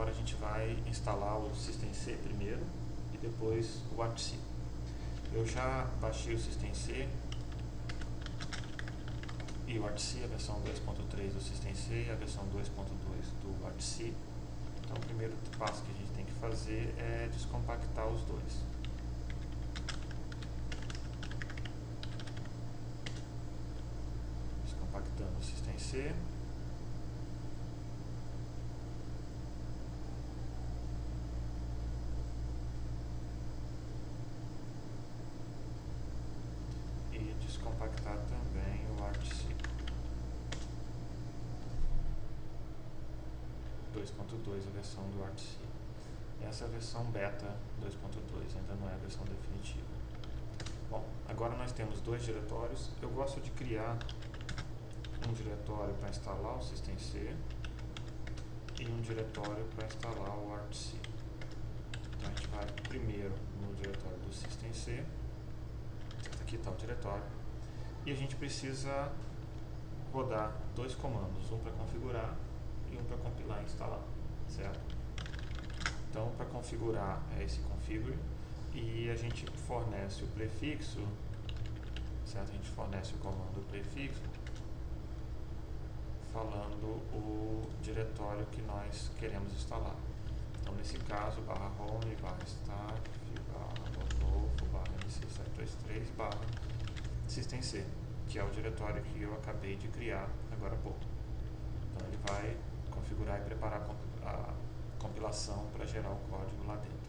agora a gente vai instalar o systemc primeiro e depois o artc. Eu já baixei o systemc e o artc, a versão 2.3 do systemc e a versão 2.2 do artc. Então o primeiro passo que a gente tem que fazer é descompactar os dois. Descompactando o systemc. E descompactar também o artc. 2.2 a versão do artc. Essa é a versão beta 2.2, ainda não é a versão definitiva. Bom, agora nós temos dois diretórios. Eu gosto de criar um diretório para instalar o systemc e um diretório para instalar o artc. Então a gente vai primeiro no diretório do systemc. Aqui está o diretório. E a gente precisa rodar dois comandos, um para configurar e um para compilar e instalar, certo? Então, para configurar é esse configure e a gente fornece o prefixo, certo? A gente fornece o comando prefixo falando o diretório que nós queremos instalar. Então, nesse caso, /home, /staff, /rodolfo, /mc723, /systemc, que é o diretório que eu acabei de criar agora há pouco. Então, ele vai configurar e preparar a compilação para gerar o código lá dentro.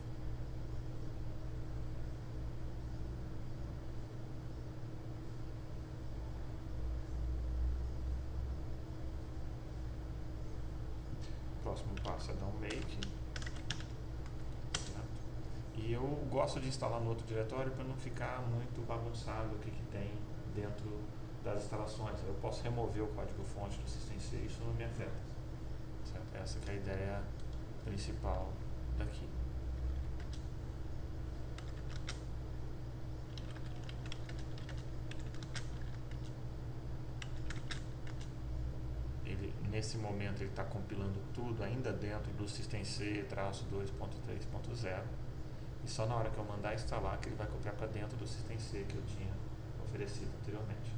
O próximo passo é dar um make. Certo? E eu gosto de instalar no outro diretório para não ficar muito bagunçado o que tem dentro das instalações. Eu posso remover o código-fonte do systemc e isso não me afeta. Certo? Essa que é a ideia principal daqui. Nesse momento ele está compilando tudo ainda dentro do systemc-2.3.0 e só na hora que eu mandar instalar que ele vai copiar para dentro do systemc que eu tinha oferecido anteriormente.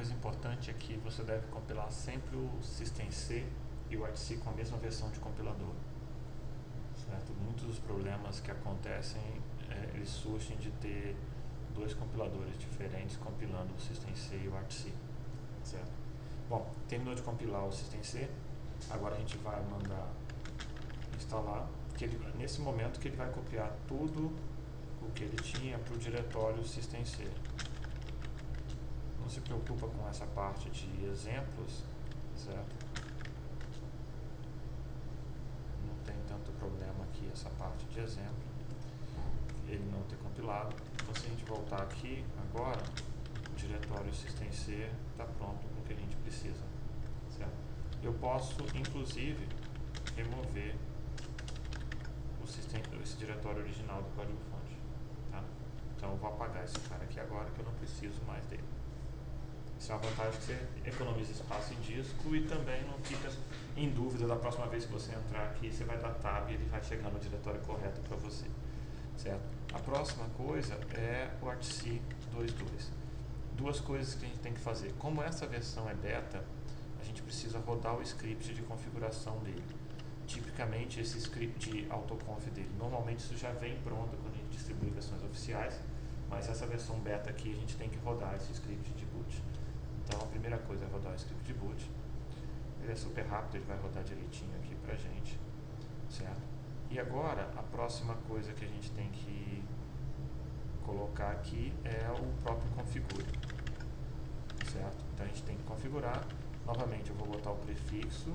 coisa importante é que você deve compilar sempre o systemc e o artc com a mesma versão de compilador. Certo? Muitos dos problemas que acontecem, eles surgem de ter dois compiladores diferentes compilando o systemc e o artc. Certo? Bom, terminou de compilar o systemc, agora a gente vai mandar instalar, nesse momento que ele vai copiar tudo o que ele tinha para o diretório systemc. Não se preocupa com essa parte de exemplos, certo? Não tem tanto problema aqui essa parte de exemplo, ele não ter compilado. Então, se a gente voltar aqui agora, o diretório systemc está pronto com o que a gente precisa, certo? Eu posso, inclusive, remover esse diretório original do código-fonte, tá? Então, eu vou apagar esse cara aqui agora, que eu não preciso mais dele. Isso é uma vantagem que você economiza espaço em disco e também não fica em dúvida da próxima vez que você entrar aqui, você vai dar tab e ele vai chegar no diretório correto para você, certo? A próxima coisa é o artc 2.2. Duas coisas que a gente tem que fazer. Como essa versão é beta, a gente precisa rodar o script de configuração dele. Tipicamente esse script de autoconf dele. Normalmente isso já vem pronto quando a gente distribui versões oficiais, mas essa versão beta aqui a gente tem que rodar esse script de boot. Então a primeira coisa é rodar o script de boot. Ele é super rápido, ele vai rodar direitinho aqui pra gente, certo? E agora a próxima coisa que a gente tem que colocar aqui é o próprio configure, certo? Então a gente tem que configurar. Novamente eu vou botar o prefixo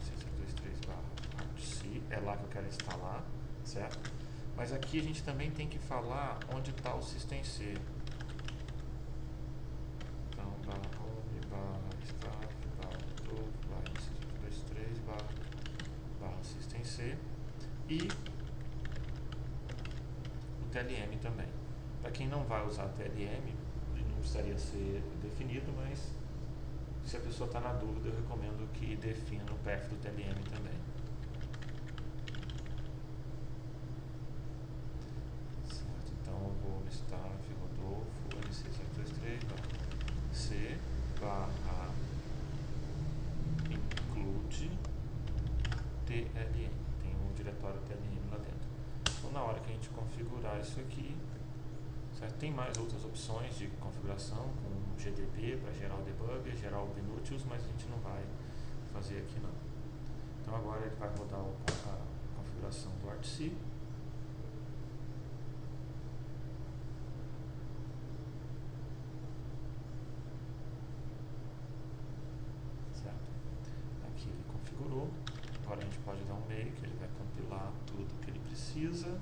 623/artc, é lá que eu quero instalar, certo? Mas aqui a gente também tem que falar onde está o systemc. Então, /staff/do/systemc e o TLM também. Para quem não vai usar TLM, não precisaria ser definido, mas se a pessoa está na dúvida, eu recomendo que defina o path do TLM também. Certo, então eu vou staff Rodolfo nc723/c/include TLM. Tem um diretório TLM lá dentro. Então, na hora que a gente configurar isso aqui, certo? Tem mais outras opções de configuração, com GDB para gerar o debugger, gerar o Binutius, mas a gente não vai fazer aqui não. Então agora ele vai rodar a configuração do artc. Certo? Aqui ele configurou. Agora a gente pode dar um make, ele vai compilar tudo que ele precisa.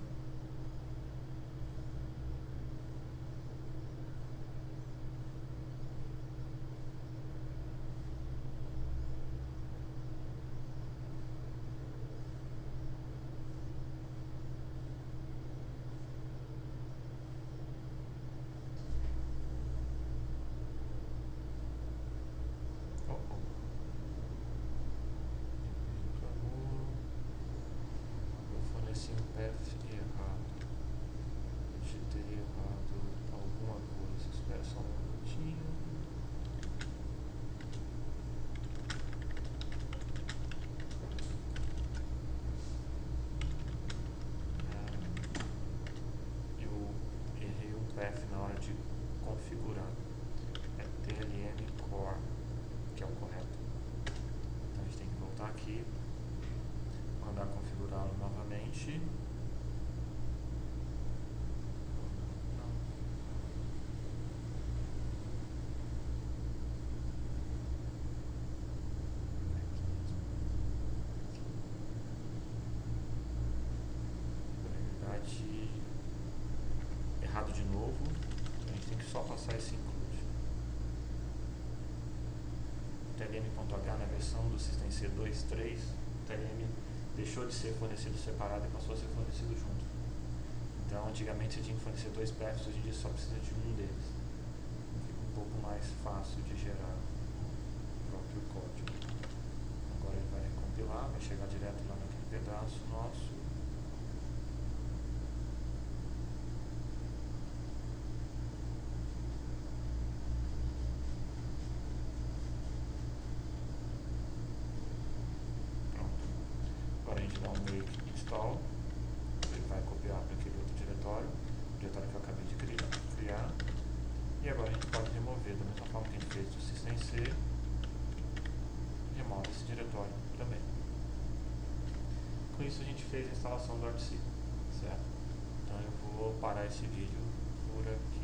Um path errado, digitei errado alguma coisa, espera só um minutinho. Eu errei o path na hora de configurar, é TLM core, que é o correto. Então a gente tem que voltar aqui, mandar configurá-lo novamente. Errado de novo, a gente tem que só passar esse include. TLM.h na versão do systemc 2.3, o TLM deixou de ser fornecido separado e passou a ser fornecido junto. Então, antigamente você tinha que fornecer dois paths, hoje em dia só precisa de um deles. Fica um pouco mais fácil de gerar o próprio código. Agora ele vai recompilar, vai chegar direto lá naquele pedaço nosso. dar um make install, ele vai copiar para aquele outro diretório que eu acabei de criar. E agora a gente pode remover, da mesma forma que a gente fez do systemc, remove esse diretório também. Com isso a gente fez a instalação do Artsy, certo? Então eu vou parar esse vídeo por aqui.